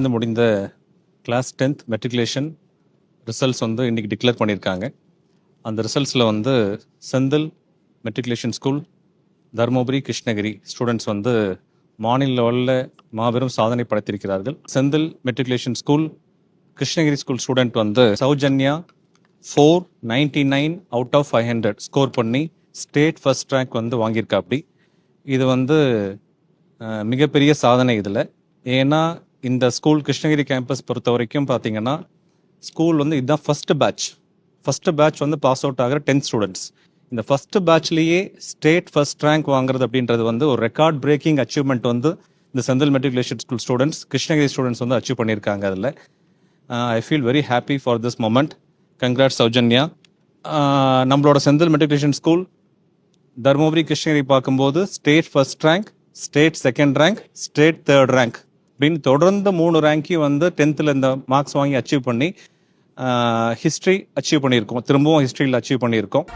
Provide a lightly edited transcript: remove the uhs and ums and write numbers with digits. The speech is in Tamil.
நடந்து முடிந்த கிளாஸ் 10th மெட்ரிகுலேஷன் ரிசல்ட்ஸ் வந்து இன்றைக்கி டிக்ளேர் பண்ணியிருக்காங்க. அந்த ரிசல்ட்ஸில் வந்து Senthil matriculation school, Dharmapuri, Krishnagiri students வந்து மாநில லெவலில் மாபெரும் சாதனை படைத்திருக்கிறார்கள். Senthil matriculation school, Krishnagiri school student வந்து சௌஜன்யா 499 அவுட் ஆஃப் 500 ஸ்கோர் பண்ணி ஸ்டேட் ஃபர்ஸ்ட் ரேங்க் வந்து வாங்கியிருக்கா. அப்படி இது வந்து மிகப்பெரிய சாதனை இதில். ஏன்னா இந்த ஸ்கூல் கிருஷ்ணகிரி கேம்பஸ் பொறுத்த வரைக்கும் பார்த்தீங்கன்னா ஸ்கூல் வந்து இதுதான் ஃபஸ்ட்டு பேட்ச் வந்து பாஸ் அவுட் ஆகிற 10th ஸ்டூடெண்ட்ஸ். இந்த ஃபஸ்ட்டு பேட்ச்லேயே ஸ்டேட் ஃபர்ஸ்ட் ரேங்க் வாங்குறது அப்படின்றது வந்து ஒரு ரெக்கார்ட் பிரேக்கிங் அச்சீவ்மெண்ட் வந்து இந்த Senthil matriculation school students, Krishnagiri students வந்து அச்சீவ் பண்ணியிருக்காங்க. அதில் I feel very happy for this moment. Congrats Soujanya. நம்மளோட செந்தில் மெட்ரிகுலேஷன் ஸ்கூல் தருமபுரி, கிருஷ்ணகிரி பார்க்கும்போது state first rank, state second rank, state third rank அப்படின்னு தொடர்ந்து 3 ரேங்க்கையும் வந்து 10th இந்த மார்க்ஸ் வாங்கி அச்சீவ் பண்ணி ஹிஸ்ட்ரி அச்சீவ் பண்ணியிருக்கோம். திரும்பவும் ஹிஸ்ட்ரியில் அச்சீவ் பண்ணியிருக்கோம்.